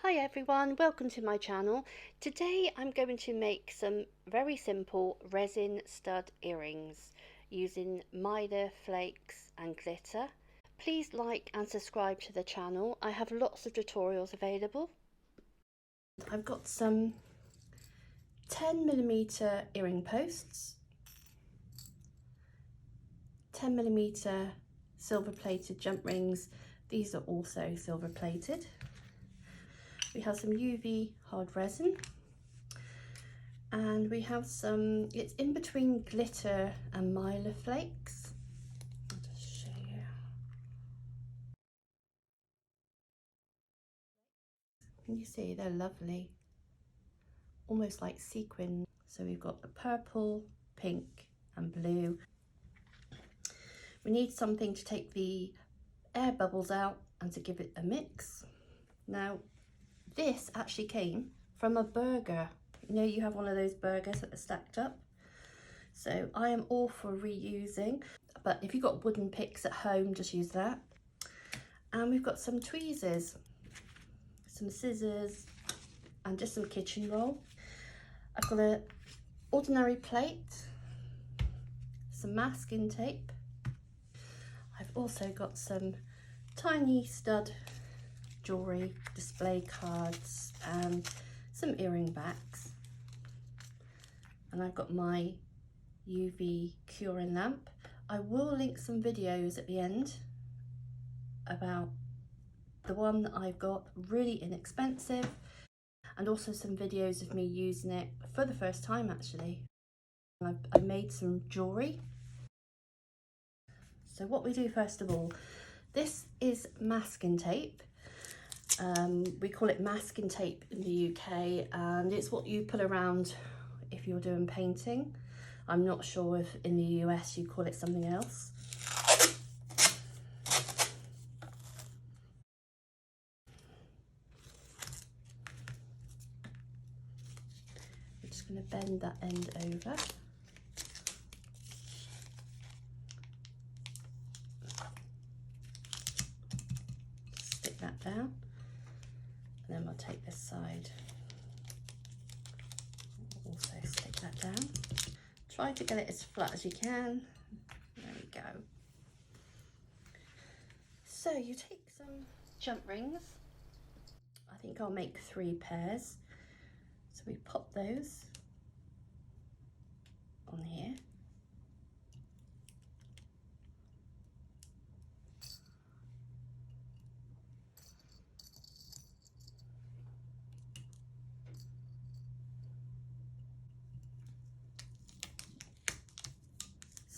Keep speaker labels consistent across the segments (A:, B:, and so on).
A: Hi everyone, welcome to my channel. Today I'm going to make some very simple resin stud earrings using Mylar Flakes and Glitter. Please like and subscribe to the channel. I have lots of tutorials available. I've got some 10mm earring posts, 10mm silver plated jump rings. These are also silver plated. We have some UV hard resin, and we have some, it's in between glitter and Mylar flakes. I'll just show you. Can you see they're lovely? Almost like sequin. So we've got the purple, pink and blue. We need something to take the air bubbles out and to give it a mix. Now, this actually came from a burger. You know, you have one of those burgers that are stacked up. So I am all for reusing, but if you've got wooden picks at home, just use that. And we've got some tweezers, some scissors, and just some kitchen roll. I've got an ordinary plate, some masking tape. I've also got some tiny stud jewellery, display cards, and some earring backs. And I've got my UV curing lamp. I will link some videos at the end about the one that I've got, really inexpensive, and also some videos of me using it for the first time actually. I made some jewellery. So what we do first of all, this is masking tape. We call it masking tape in the UK, and it's what you put around if you're doing painting. I'm not sure if in the US you call it something else. I'm just going to bend that end over. Stick that down. And then we'll take this side. Also stick that down. Try to get it as flat as you can. There we go. So you take some jump rings. I think I'll make 3 pairs. So we pop those on here.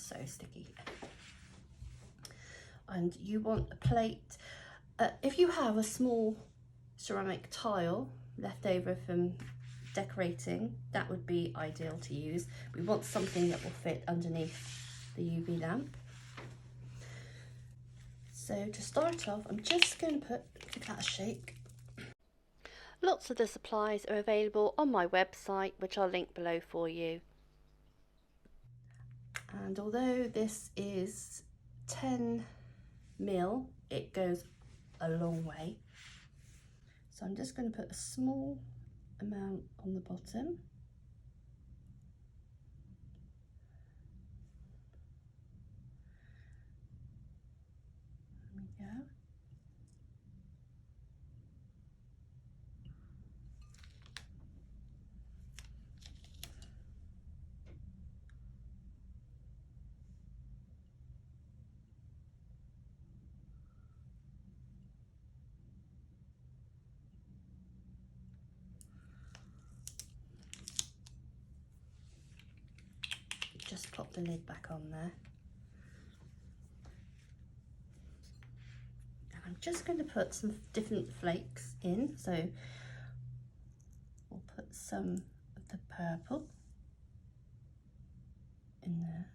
A: So sticky. And you want a plate. If you have a small ceramic tile left over from decorating, that would be ideal to use. We want something that will fit underneath the UV lamp. So to start off, I'm just going to give that a shake. Lots of the supplies are available on my website, which I'll link below for you. And although this is 10mm, it goes a long way. So I'm just going to put a small amount on the bottom. There we go. Just pop the lid back on there. And I'm just going to put some different flakes in. So we'll put some of the purple in there.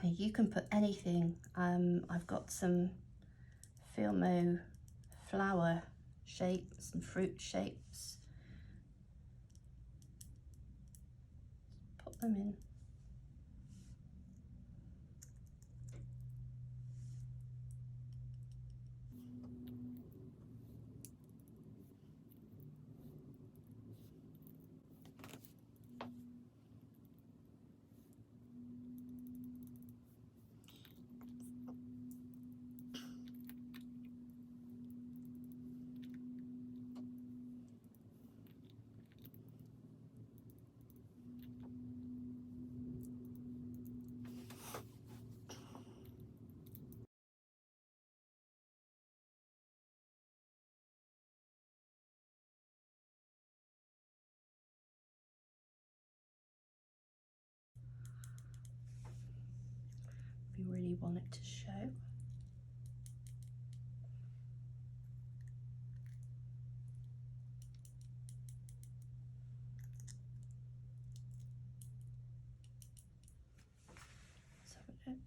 A: And you can put anything. I've got some Filmo flower shapes and fruit shapes. put them in. If you really want it to show. Let's have a look.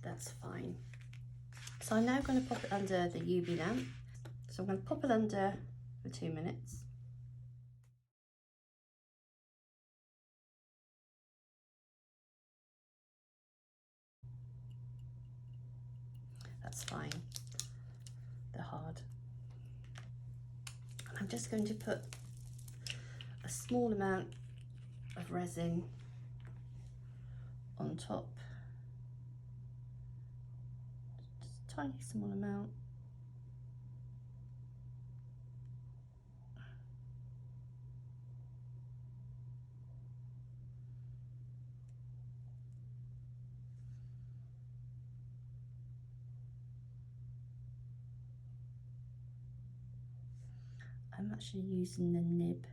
A: That's fine. So I'm now going to pop it under the UV lamp. So I'm going to pop it under for 2 minutes. That's fine. They're hard. And I'm just going to put a small amount of resin on top. Just a tiny small amount. I'm actually using the nib.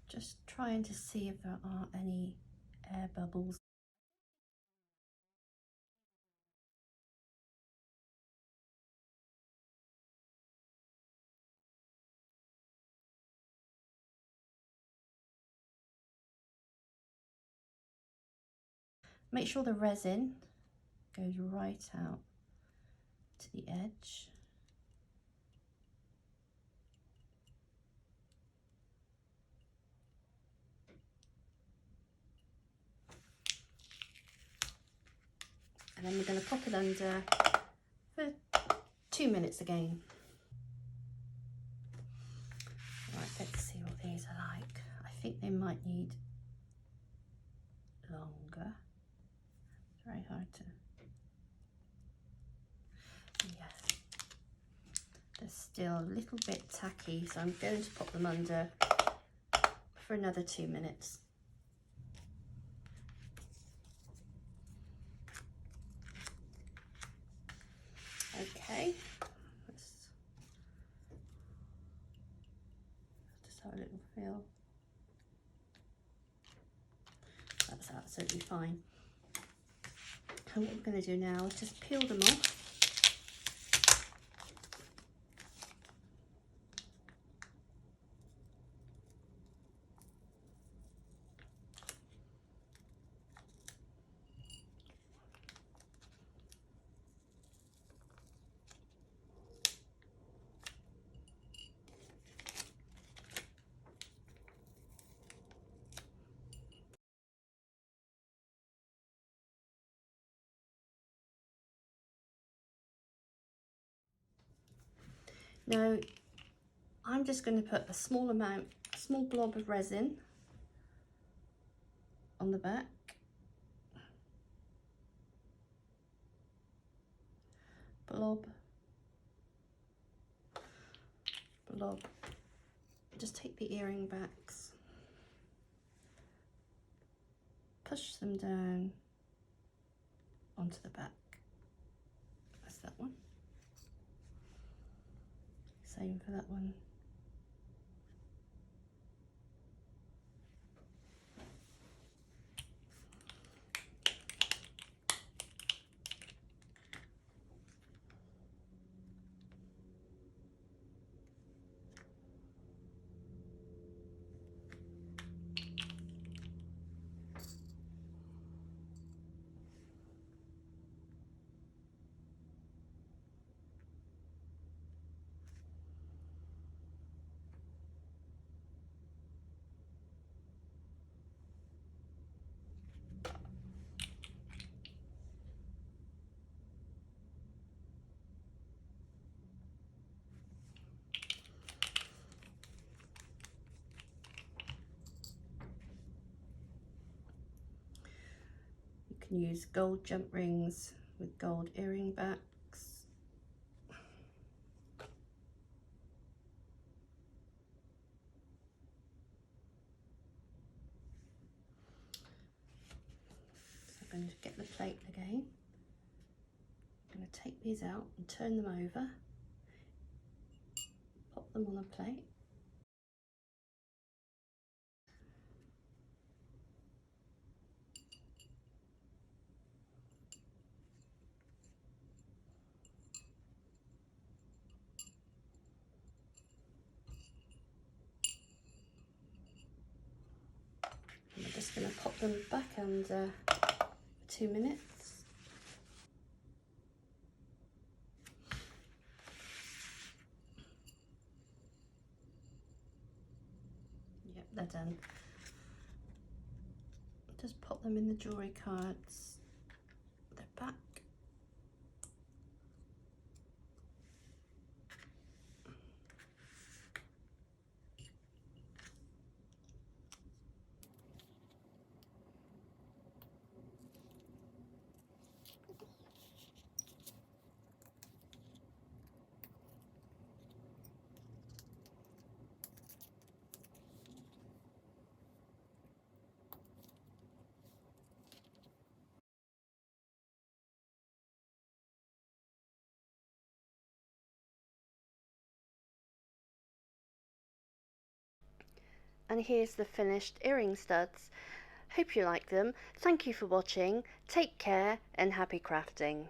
A: Just trying to see if there are any air bubbles. Make sure the resin goes right out to the edge. And then we're going to pop it under for 2 minutes again. Right, let's see what these are like. I think they might need longer. It's very hard to... Yes. They're still a little bit tacky, so I'm going to pop them under for another 2 minutes. Okay, let's just have a little feel. That's absolutely fine. And what we're going to do now is just peel them off. Now, I'm just going to put a small blob of resin on the back. Blob. Blob. Just take the earring backs, push them down onto the back. That's that one. Same for that one. You can use gold jump rings with gold earring backs. So I'm going to get the plate again. I'm going to take these out and turn them over, pop them on a plate. I'm just going to pop them back under 2 minutes. Yep, they're done. Just pop them in the jewellery cards. They're back. And here's the finished earring studs. Hope you like them. Thank you for watching. Take care and happy crafting.